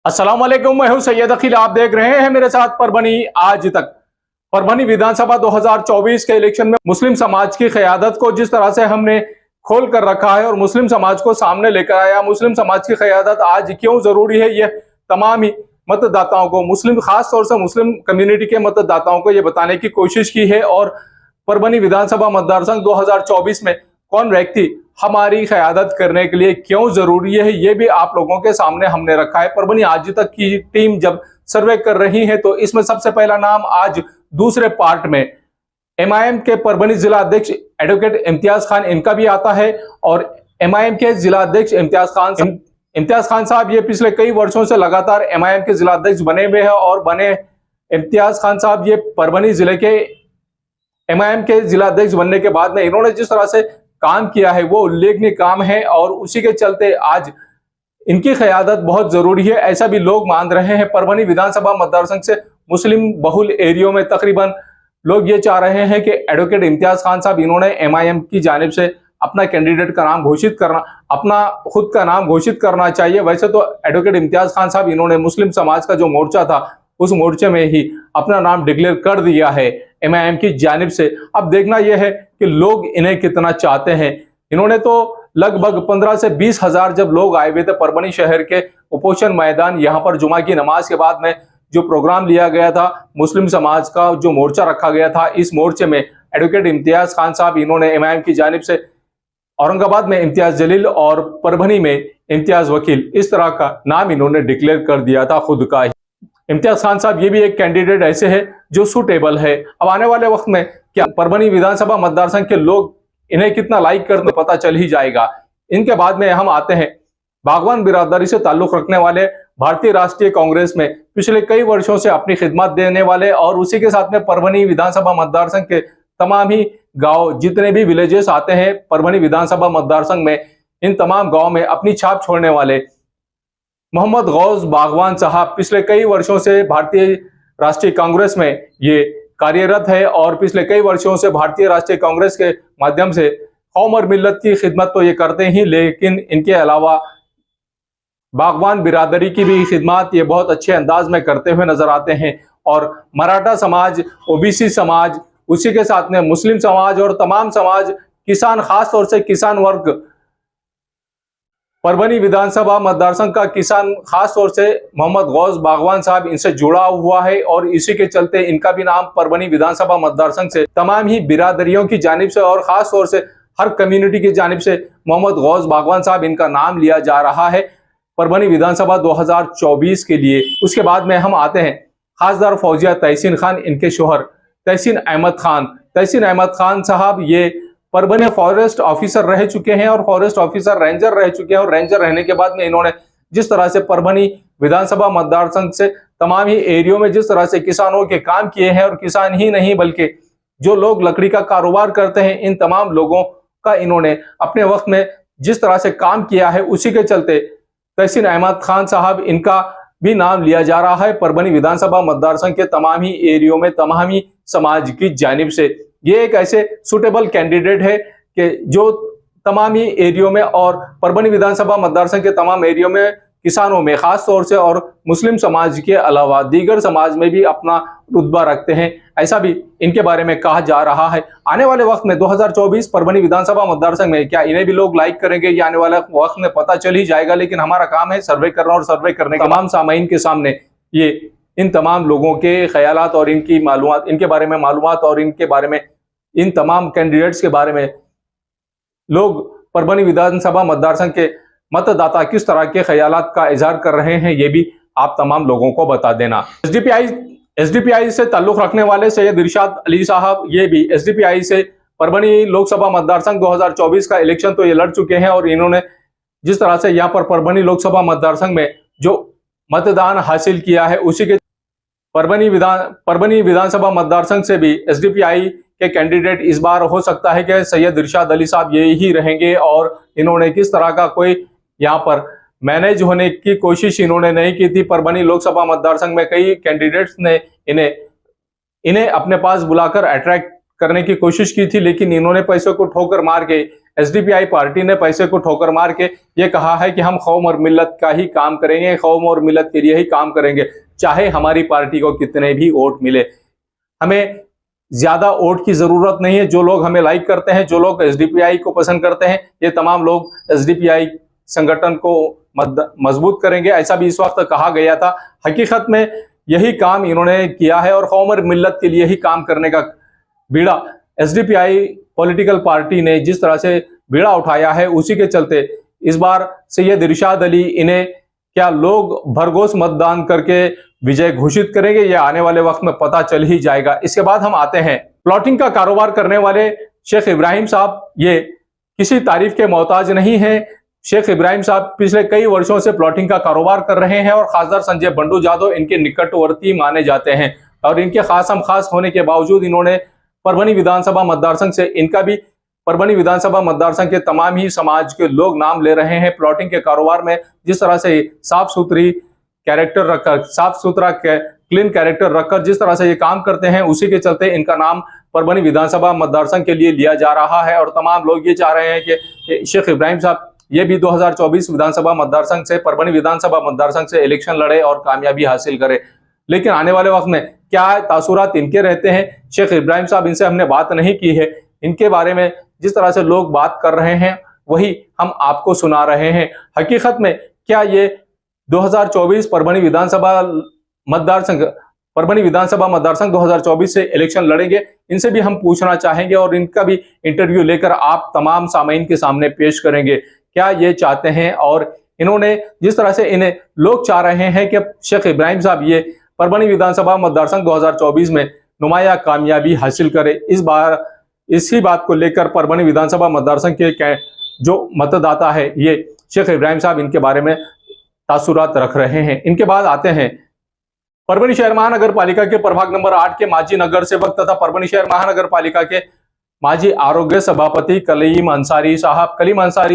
अस्सलाम वालेकुम, मैं हूं सैयद अखिल। आप देख रहे हैं मेरे साथ परभनी आज तक। परभनी विधानसभा 2024 के इलेक्शन में मुस्लिम समाज की क़यादत को जिस तरह से हमने खोल कर रखा है और मुस्लिम समाज को सामने लेकर आया, मुस्लिम समाज की क़यादत आज क्यों जरूरी है, यह तमाम ही मतदाताओं को, मुस्लिम खास तौर से मुस्लिम कम्युनिटी के मतदाताओं को यह बताने की कोशिश की है। और परभनी विधानसभा मतदार संघ 2024 में कौन व्यक्ति हमारी क़यादत करने के लिए क्यों जरूरी है, ये भी आप लोगों के सामने हमने रखा है। परभनी आज तक की टीम जब सर्वे कर रही है तो इसमें सबसे पहला नाम आज दूसरे पार्ट में एमआईएम के परभनी जिला अध्यक्ष एडवोकेट इम्तियाज खान, इनका भी आता है। और एमआईएम के जिला अध्यक्ष इम्तियाज खान साहब ये पिछले कई वर्षों से लगातार एमआईएम के जिला अध्यक्ष बने हुए हैं और बने इम्तियाज खान साहब ये परभनी जिले के एमआईएम के जिला अध्यक्ष बनने के बाद में इन्होंने जिस तरह से काम किया है वो उल्लेखनीय काम है और उसी के चलते आज इनकी क़यादत बहुत जरूरी है, ऐसा भी लोग मान रहे हैं। परभनी विधानसभा मतदार संघ से मुस्लिम बहुल एरियो में तकरीबन लोग ये चाह रहे हैं कि एडवोकेट इम्तियाज खान साहब इन्होंने एमआईएम की जानिब से अपना कैंडिडेट का नाम घोषित करना, अपना खुद का नाम घोषित करना चाहिए। वैसे तो एडवोकेट इम्तियाज खान साहब इन्होंने मुस्लिम समाज का जो मोर्चा था उस मोर्चे में ही अपना नाम डिक्लेयर कर दिया है एमआईएम की जानिब से। अब देखना यह है कि लोग इन्हें कितना चाहते हैं। इन्होंने तो लगभग 15 से 20 हजार जब लोग आए हुए थे परभनी शहर के उपोषण मैदान, यहाँ पर जुमा की नमाज के बाद में जो प्रोग्राम लिया गया था, मुस्लिम समाज का जो मोर्चा रखा गया था, इस मोर्चे में एडवोकेट इम्तियाज खान साहब इन्होंने एमआईएम की जानिब से औरंगाबाद में इम्तियाज जलील और परभनी में इम्तियाज वकील, इस तरह का नाम इन्होंने डिक्लेयर कर दिया था खुद का ही। इम्तियाज खान साहब ये भी एक कैंडिडेट ऐसे है जो सूटेबल है। अब आने वाले वक्त में क्या परभनी विधानसभा मतदार संघ के लोग इन्हें कितना लाइक करते पता चल ही जाएगा। इनके बाद में हम आते हैं बागवान बिरादरी से ताल्लुक रखने वाले भारतीय राष्ट्रीय कांग्रेस में पिछले कई वर्षों से अपनी खिदमत देने वाले और उसी के साथ में परभनी विधानसभा मतदार संघ के तमाम ही गांव, जितने भी विलेजेस आते हैं परभनी विधानसभा मतदार संघ में, इन तमाम गांव में अपनी छाप छोड़ने वाले मोहम्मद गौस बागवान साहब पिछले कई वर्षों से भारतीय राष्ट्रीय कांग्रेस में ये कार्यरत है और पिछले कई वर्षों से भारतीय राष्ट्रीय कांग्रेस के माध्यम से कौम और मिल्लत की खिदमत तो ये करते ही, लेकिन इनके अलावा बागवान बिरादरी की भी खिदमत ये बहुत अच्छे अंदाज में करते हुए नजर आते हैं। और मराठा समाज, ओबीसी समाज, उसी के साथ में मुस्लिम समाज और तमाम समाज, किसान, खास तौर से किसान वर्ग, परभनी विधानसभा मतदार संघ का किसान खास तौर से मोहम्मद गौस बागवान साहब इनसे जुड़ा हुआ है और इसी के चलते इनका भी नाम परभनी विधानसभा मतदार संघ से तमाम ही बिरादरियों की जानिब से और खास तौर से हर कम्युनिटी की जानिब से मोहम्मद गौस बागवान साहब इनका नाम लिया जा रहा है परभनी विधानसभा 2024 के लिए। उसके बाद में हम आते हैं खासदार फौजिया तहसीन खान, इनके शोहर तहसीन अहमद खान। तहसीन अहमद खान साहब ये परभनी फॉरेस्ट ऑफिसर रह चुके हैं और फॉरेस्ट ऑफिसर रेंजर रह चुके हैं और रेंजर रहने के बाद में इन्होंने जिस तरह से परभनी विधानसभा मतदार संघ से तमाम ही एरियो में जिस तरह से किसानों के काम किए हैं, और किसान ही नहीं बल्कि जो लोग लकड़ी का कारोबार करते हैं, इन तमाम लोगों का इन्होंने अपने वक्त में जिस तरह से काम किया है, उसी के चलते तहसीन अहमद खान साहब इनका भी नाम लिया जा रहा है परभनी विधानसभा मतदार संघ के तमाम ही एरियो में तमाम ही समाज की जानिब से। ये एक ऐसे सुटेबल कैंडिडेट है कि जो तमाम ही एरियो में और परभनी विधानसभा मतदार संघ के तमाम एरियो में किसानों में खास तौर से और मुस्लिम समाज के अलावा दीगर समाज में भी अपना रुतबा रखते हैं, ऐसा भी इनके बारे में कहा जा रहा है। आने वाले वक्त में 2024 परभनी विधानसभा मतदार संघ में क्या इन्हें भी लोग लाइक करेंगे, ये आने वाले वक्त में पता चल ही जाएगा। लेकिन हमारा काम है सर्वे करना और सर्वे करने के तमाम सामाइन के सामने ये इन तमाम लोगों के ख्यालात और इनकी मालूमात, इनके बारे में मालूमात और इनके बारे में, इन तमाम कैंडिडेट्स के बारे में लोग परभनी विधानसभा मतदार संघ के मतदाता किस तरह के ख्यालात का इजहार कर रहे हैं, ये भी आप तमाम लोगों को बता देना। एसडीपीआई से ताल्लुक रखने वाले सैयद इरशाद अली साहब, ये भी एसडीपीआई से परभनी लोकसभा मतदार संघ 2024 का इलेक्शन तो ये लड़ चुके हैं और इन्होंने जिस तरह से यहाँ पर परभनी लोकसभा मतदार संघ में जो मतदान हासिल किया है, उसी के परभनी विधानसभा मतदार संघ से भी एसडीपीआई के कैंडिडेट इस बार हो सकता है कि सैयद इरशाद अली साहब ये ही रहेंगे। और इन्होंने किस तरह का कोई यहाँ पर मैनेज होने की कोशिश इन्होंने नहीं की थी। परभनी लोकसभा मतदार संघ में कई कैंडिडेट्स ने इन्हें अपने पास बुलाकर अट्रैक्ट करने की कोशिश की थी, लेकिन इन्होंने पैसे को ठोकर मार के, एसडीपीआई पार्टी ने पैसे को ठोकर मार के ये कहा है कि हम कौम और मिल्लत का ही काम करेंगे, कौम और मिल्लत के लिए ही काम करेंगे, चाहे हमारी पार्टी को कितने भी वोट मिले। हमें ज्यादा वोट की जरूरत नहीं है। जो लोग हमें लाइक करते हैं, जो लोग एसडीपीआई को पसंद करते हैं, ये तमाम लोग एसडीपीआई संगठन को मजबूत करेंगे, ऐसा भी इस वक्त कहा गया था। हकीकत में यही काम इन्होंने किया है और कौम और मिल्लत के लिए ही काम करने का बीड़ा एसडीपीआई पॉलिटिकल पार्टी ने जिस तरह से बीड़ा उठाया है, उसी के चलते इस बार सैयद इरशाद अली इन्हें क्या लोग भरघोस मतदान करके विजय घोषित करेंगे, यह आने वाले वक्त में पता चल ही जाएगा। इसके बाद हम आते हैं प्लॉटिंग का कारोबार करने वाले शेख इब्राहिम साहब। ये किसी तारीफ के मोहताज नहीं है। शेख इब्राहिम साहब पिछले कई वर्षों से प्लॉटिंग का कारोबार कर रहे हैं और खासदार संजय बंडू जादव इनके निकटवर्ती माने जाते हैं और इनके खासम खास होने के बावजूद इन्होंने परभनी विधानसभा मतदार संघ से, इनका भी परभनी विधानसभा मतदार संघ के तमाम ही समाज के लोग नाम ले रहे हैं। प्लॉटिंग के कारोबार में जिस तरह से साफ सुथरी कैरेक्टर रखकर, साफ सुथरा क्लीन कैरेक्टर रखकर जिस तरह से ये काम करते हैं, उसी के चलते इनका नाम परभनी विधानसभा मतदार संघ के लिए लिया जा रहा है। और तमाम लोग ये चाह रहे हैं कि शेख इब्राहिम साहब ये भी 2024 विधानसभा मतदार संघ से, परभनी विधानसभा मतदार संघ से इलेक्शन लड़े और कामयाबी हासिल करे। लेकिन आने वाले वक्त में क्या तासुरात इनके रहते हैं, शेख इब्राहिम साहब, इनसे हमने बात नहीं की है। इनके बारे में जिस तरह से लोग बात कर रहे हैं वही हम आपको सुना रहे हैं। हकीकत में क्या ये 2024 परभनी विधानसभा मतदार संघ 2024 से इलेक्शन लड़ेंगे, इनसे भी हम पूछना चाहेंगे और इनका भी इंटरव्यू लेकर आप तमाम सामाइन के सामने पेश करेंगे। क्या ये चाहते हैं और इन्होंने जिस तरह से इन्हें लोग चाह रहे हैं कि शेख इब्राहिम साहब ये परभनी विधानसभा मतदार संघ 2024 में नुमाया कामयाबी हासिल करे, इस बार इसी बात को लेकर परभनी विधानसभा मतदार संघ के जो मतदाता है ये शेख इब्राहिम साहब इनके बारे में तासुरात रख रहे हैं। इनके बाद आते हैं परभनी शहर महानगर पालिका के प्रभाग नंबर 8 के माजी नगर सेवक तथा परभनी शहर महानगर पालिका के माजी आरोग्य सभापति कलीम अंसारी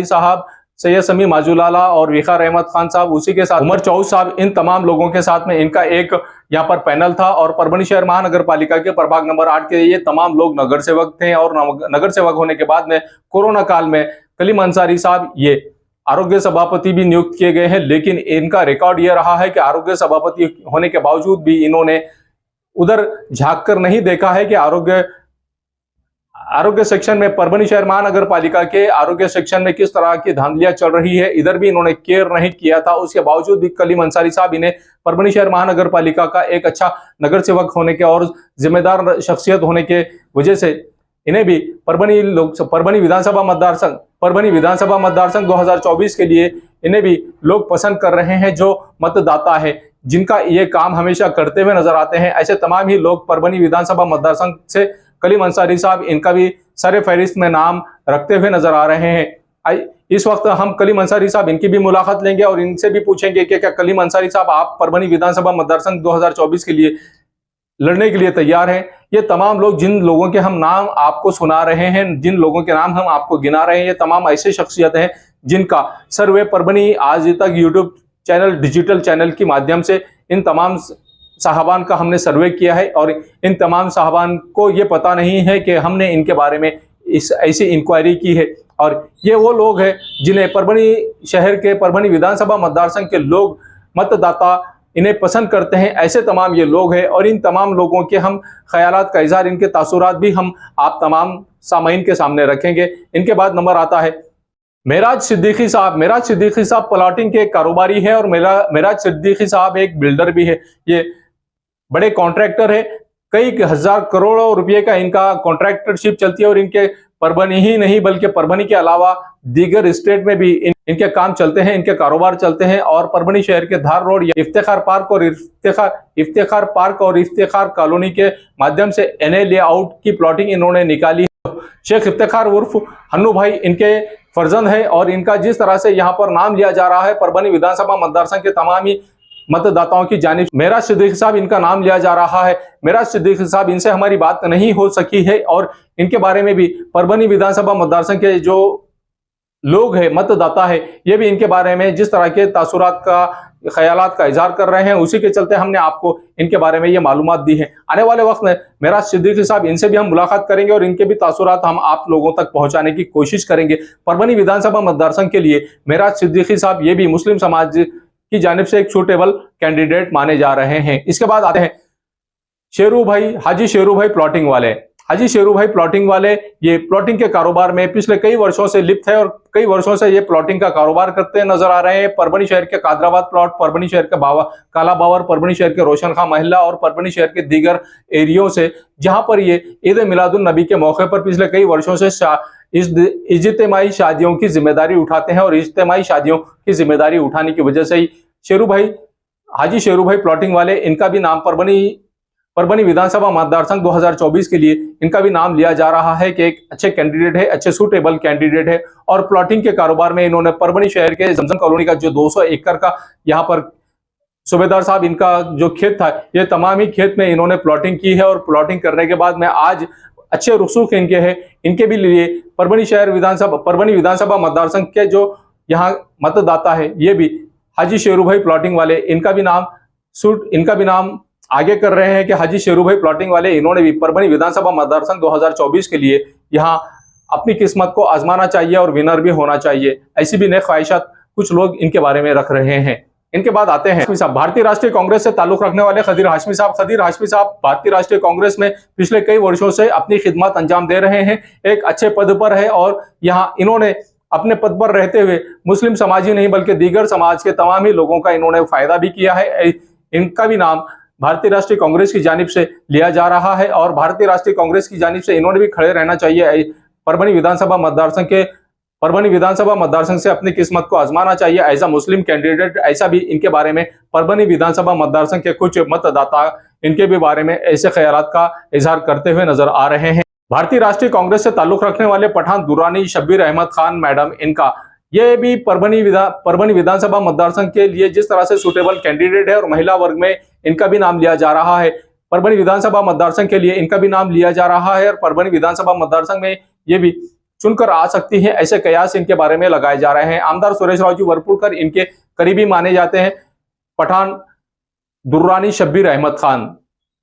साहब, सैयद समी माजूलाला और विखार अहमद खान साहब, उसी के साथ उमर चौध साहब, इन तमाम लोगों के साथ में इनका एक यहाँ पर पैनल था। और परभनी शहर महानगर पालिका के प्रभाग नंबर 8 के ये तमाम लोग नगर सेवक थे और नगर सेवक होने के बाद में कोरोना काल में कलीम अंसारी साहब ये आरोग्य सभापति भी नियुक्त किए गए हैं। लेकिन इनका रिकॉर्ड ये रहा है कि आरोग्य सभापति होने के बावजूद भी इन्होंने उधर झांक कर नहीं देखा है कि आरोग्य सेक्शन में, परभनी शहर महानगर पालिका के आरोग्य सेक्शन में किस तरह की धांधलियां चल रही है, इधर भी इन्होंने केयर नहीं किया था। उसके बावजूद भी कलीम अंसारी साहब इन्हें परभनी शहर महानगर पालिका का एक अच्छा नगर सेवक होने के और जिम्मेदार शख्सियत होने के वजह से इन्हें भी परभनी विधानसभा मतदार संघ 2024 के लिए इन्हें भी लोग पसंद कर रहे हैं। जो मतदाता है जिनका ये काम हमेशा करते हुए नजर आते हैं, ऐसे तमाम ही लोग परभनी विधानसभा मतदार संघ से कलीम अंसारी साहब इनका भी सरे फहरिस्त में नाम रखते हुए नजर आ रहे हैं। इस वक्त हम कलीम अंसारी साहब इनकी भी मुलाकात लेंगे और इनसे भी पूछेंगे कि क्या कलीम अंसारी साहब आप परभनी विधानसभा मतदार संघ 2024 के लिए लड़ने के लिए तैयार हैं। ये तमाम लोग जिन लोगों के हम नाम आपको सुना रहे हैं, जिन लोगों के नाम हम आपको गिना रहे हैं, ये तमाम ऐसे शख्सियत हैं जिनका सर्वे परभनी आज तक यूट्यूब चैनल, डिजिटल चैनल के माध्यम से इन तमाम साहबान का हमने सर्वे किया है और इन तमाम साहबान को ये पता नहीं है कि हमने इनके बारे में ऐसी इंक्वायरी की है। और ये वो लोग हैं जिन्हें परभनी शहर के, परभनी विधानसभा मतदार संघ के लोग, मतदाता इन्हें पसंद करते हैं। ऐसे तमाम ये लोग हैं और इन तमाम लोगों के हम ख्यालात का इजहार, इनके तासुरात भी हम आप तमाम सामाइन के सामने रखेंगे। इनके बाद नंबर आता है मेराज सिद्दीकी साहब प्लॉटिंग के कारोबारी है और मेराज सिद्दीकी साहब एक बिल्डर भी है। ये बड़े कॉन्ट्रैक्टर है, कई हजार करोड़ों रुपए का इनका कॉन्ट्रैक्टरशिप चलती है और इनके परभनी ही नहीं बल्कि परभनी के अलावा दीगर स्टेट में भी इनके काम चलते हैं, इनके कारोबार चलते हैं। और परभनी शहर के धार रोड, इफ्तिखार पार्क और इफ्तिखार कॉलोनी के माध्यम से एनए लेआउट की प्लॉटिंग इन्होंने निकाली। शेख इफ्तिखार उर्फ हन्नू भाई इनके फर्जंद है और इनका जिस तरह से यहाँ पर नाम लिया जा रहा है, परभनी विधानसभा मतदार संघ के तमाम ही मतदाताओं की जानिब मेराज सिद्दीकी साहब इनका नाम लिया जा रहा है। मेराज सिद्दीकी साहब, इनसे हमारी बात नहीं हो सकी है और इनके बारे में भी परभनी विधानसभा मतदार संघ के जो लोग हैं, मतदाता है, ये भी इनके बारे में जिस तरह के तासुरात का ख्यालात का इजहार कर रहे हैं, उसी के चलते हमने आपको इनके बारे में ये मालूमात दी है। आने वाले वक्त में मेराज सिद्दीकी साहब, इनसे भी हम मुलाकात करेंगे और इनके भी तासुरात हम आप लोगों तक पहुंचाने की कोशिश करेंगे। परभनी विधानसभा मतदार संघ के लिए मेराज सिद्दीकी साहब ये भी मुस्लिम समाज की जानिब से एक सूटेबल कैंडिडेट माने जा रहे हैं। इसके बाद आते हैं शेरू भाई, हाजी शेरू भाई प्लॉटिंग वाले। हाजी शेरू भाई प्लॉटिंग वाले ये प्लॉटिंग के कारोबार में पिछले कई वर्षों से लिप्त है और कई वर्षों से ये प्लॉटिंग का कारोबार करते नजर आ रहे हैं। परभनी शहर के कादराबाद प्लॉट, परभनी शहर के काला बावर, परभनी शहर के रोशन खां महल्ला और परभनी शहर के दीगर एरियो से, जहां पर ये ईद मिलादुन नबी के मौके पर पिछले कई वर्षों से इस इज्तिमाई शादियों की जिम्मेदारी उठाते हैं और इज्तिमाई शादियों की जिम्मेदारी उठाने की वजह से ही शेरू भाई, हाजी शेरू भाई प्लॉटिंग वाले, इनका भी नाम परभनी विधानसभा मतदार संघ 2024 के लिए इनका भी नाम लिया जा रहा है कि एक अच्छे कैंडिडेट है, अच्छे सूटेबल कैंडिडेट है। और प्लॉटिंग के कारोबार में इन्होंने परभनी शहर के जमजम कॉलोनी का जो 200 एकड़ का यहाँ पर सूबेदार साहब इनका जो खेत था, ये तमाम ही खेत में इन्होंने प्लॉटिंग की है। और प्लॉटिंग करने के बाद में आज अच्छे रुसूख इनके हैं। इनके भी लिए परभनी विधानसभा मतदार संघ के जो यहाँ मतदाता है, ये भी हाजी शेरू भाई प्लॉटिंग वाले, इनका भी नाम आगे कर रहे हैं कि हाजी शेरू भाई प्लॉटिंग वाले, इन्होंने भी परभनी विधानसभा मतदार संघ 2024 के लिए यहाँ अपनी किस्मत को आजमाना चाहिए और विनर भी होना चाहिए। ऐसी भी नई ख्वाहिशात कुछ लोग इनके बारे में रख रहे हैं। इनके बाद आते हैं भारतीय राष्ट्रीय कांग्रेस से ताल्लुक रखने वाले खदीर हाशमी साहब। खदीर हाशमी साहब भारतीय राष्ट्रीय कांग्रेस में पिछले कई वर्षों से अपनी खिदमत अंजाम दे रहे हैं, एक अच्छे पद पर है और यहाँ इन्होंने अपने पद पर रहते हुए मुस्लिम समाज ही नहीं बल्कि दीगर समाज के तमाम ही लोगों का इन्होंने फायदा भी किया है। इनका भी नाम भारतीय राष्ट्रीय कांग्रेस की जानिब से लिया जा रहा है और भारतीय राष्ट्रीय कांग्रेस की जानिब से इन्होंने भी खड़े रहना चाहिए। परभनी विधानसभा मतदार संघ से अपनी किस्मत को आजमाना चाहिए एज अ मुस्लिम कैंडिडेट। ऐसा भी इनके बारे में परभनी विधानसभा मतदार संघ के कुछ मतदाता इनके भी बारे में ऐसे ख्यालात का इजहार करते हुए नजर आ रहे हैं। भारतीय राष्ट्रीय कांग्रेस से ताल्लुक रखने वाले पठान दुरानी शब्बीर अहमद खान मैडम, इनका ये भी परभनी विधानसभा मतदार संघ के लिए जिस तरह से सूटेबल कैंडिडेट है और महिला वर्ग में इनका भी नाम लिया जा रहा है। परभनी विधानसभा मतदार संघ के लिए इनका भी नाम लिया जा रहा है और परभनी विधानसभा मतदार संघ में ये भी चुनकर आ सकती है, ऐसे कयास इनके बारे में लगाए जा रहे हैं। आमदार सुरेश राव जी वरपुड़कर इनके करीबी माने जाते हैं। पठान दुर्रानी शब्बीर अहमद खान,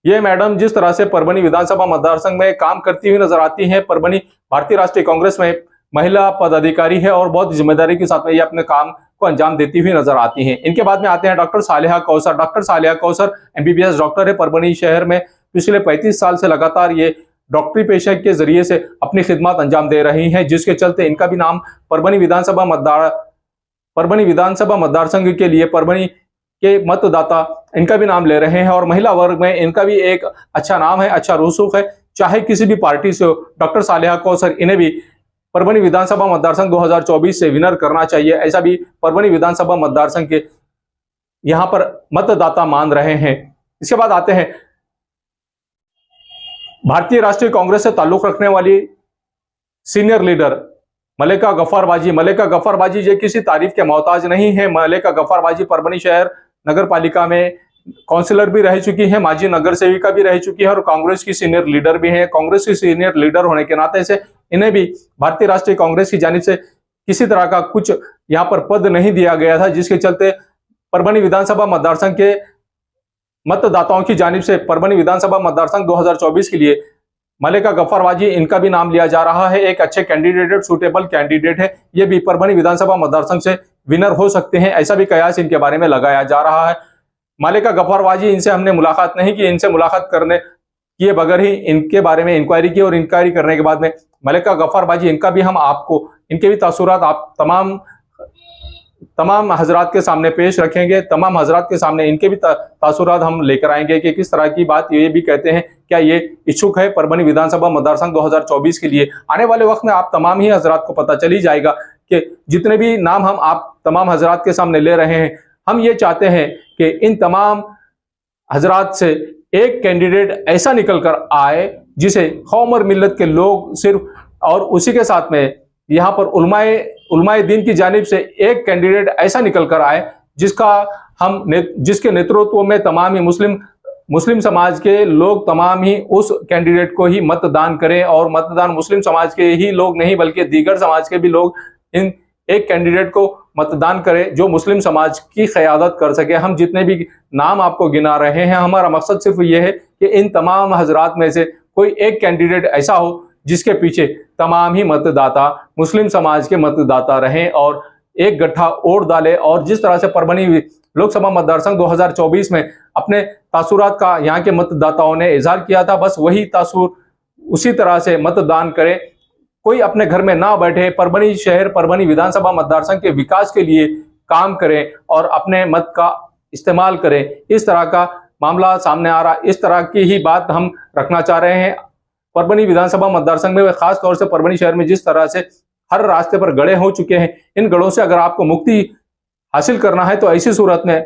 ये मैडम जिस तरह से परभनी विधानसभा मतदार संघ में काम करती हुई नजर आती हैं, परभनी भारतीय राष्ट्रीय कांग्रेस में महिला पदाधिकारी है और बहुत जिम्मेदारी के साथ में ये अपने काम को अंजाम देती हुई नजर आती हैं। इनके बाद में आते हैं doctor Saleha Kausar. Doctor Saleha Kausar MBBS doctor है। परभनी शहर में पिछले 35 साल से लगातार ये डॉक्टरी पेशे के जरिए से अपनी खिदमत अंजाम दे रही हैं, जिसके चलते इनका भी नाम परभनी विधानसभा मतदार संघ के लिए परभनी के मतदाता इनका भी नाम ले रहे हैं। और महिला वर्ग में इनका भी एक अच्छा नाम है, अच्छा रसूख है, चाहे किसी भी पार्टी से हो। डॉक्टर सालेहा कौसर, इन्हें भी परभनी विधानसभा मतदार संघ 2024 से विनर करना चाहिए, ऐसा भी परभनी विधानसभा मतदार संघ के यहां पर मतदाता मान रहे हैं। इसके बाद आते हैं भारतीय राष्ट्रीय कांग्रेस से ताल्लुक रखने वाली सीनियर लीडर मलिका गफ्फार बाजी। मलिका गफ्फार बाजी ये किसी तारीफ के मोहताज नहीं है। मलिका गफ्फार बाजी परभनी शहर नगर पालिका में काउंसिलर भी रह चुकी हैं, माजी नगर सेविका भी रह चुकी है और कांग्रेस की सीनियर लीडर भी हैं। कांग्रेस की सीनियर लीडर होने के नाते से इन्हें भी भारतीय राष्ट्रीय कांग्रेस की जानिब से किसी तरह का कुछ यहाँ पर पद नहीं दिया गया था, जिसके चलते परभनी विधानसभा मतदार संघ के मतदाताओं की जानिब से परभनी विधानसभा मतदार संघ 2024 के लिए मलिका गफ्फार बाजी, इनका भी नाम लिया जा रहा है। एक अच्छे कैंडिडेट, सूटेबल कैंडिडेट है, ये भी परभनी विधानसभा मतदार संघ से विनर हो सकते हैं, ऐसा भी कयास इनके बारे में लगाया जा रहा है। मलिका गफ्फार बाजी, इनसे हमने मुलाकात नहीं की, इनसे मुलाकात करने किए बगैर ही इनके बारे में इंक्वायरी की और इंक्वायरी करने के बाद में मलिका गफ्फार बाजी, इनका भी हम आपको इनके भी तासुरात आप तमाम हजरात के सामने पेश रखेंगे। तमाम हजरात के सामने इनके भी तासुरात हम लेकर आएंगे कि किस तरह की बात ये भी कहते हैं, क्या ये इच्छुक है परभनी विधानसभा मतदार संघ 2024 के लिए। आने वाले वक्त में आप तमाम ही हजरात को पता चल ही जाएगा कि जितने भी नाम हम आप तमाम हजरात के सामने ले रहे हैं, हम ये चाहते हैं कि इन तमाम हजरात से एक कैंडिडेट ऐसा निकल कर आए जिसे कौम और मिल्लत के लोग सिर्फ, और उसी के साथ में यहाँ पर उलमाए दीन की जानिब से एक कैंडिडेट ऐसा निकल कर आए जिसके नेतृत्व में तमाम ही मुस्लिम समाज के लोग तमाम ही उस कैंडिडेट को ही मतदान करें और मतदान मुस्लिम समाज के ही लोग नहीं बल्कि दीगर समाज के भी लोग इन एक कैंडिडेट को मतदान करें जो मुस्लिम समाज की क़यादत कर सके। हम जितने भी नाम आपको गिना रहे हैं, हमारा मकसद सिर्फ ये है कि इन तमाम हजरात में से कोई एक कैंडिडेट ऐसा हो जिसके पीछे तमाम ही मतदाता मुस्लिम समाज के मतदाता रहें और एक गट्ठा वोट डाले। और जिस तरह से परभनी लोकसभा मतदारसंघ 2024 में अपने तासुरात का यहाँ के मतदाताओं ने इजहार किया था, बस वही तासुर उसी तरह से मतदान करें। कोई अपने घर में ना बैठे, परभनी शहर परभनी विधानसभा मतदारसंघ के विकास के लिए काम करें और अपने मत का इस्तेमाल करें। इस तरह का मामला सामने आ रहा, इस तरह की ही बात हम रखना चाह रहे हैं। परभनी विधानसभा मतदारसंघ में खास तौर से परभनी शहर में जिस तरह से हर रास्ते पर गड्ढे हो चुके हैं, इन गड्ढों से अगर आपको मुक्ति हासिल करना है तो ऐसी सूरत में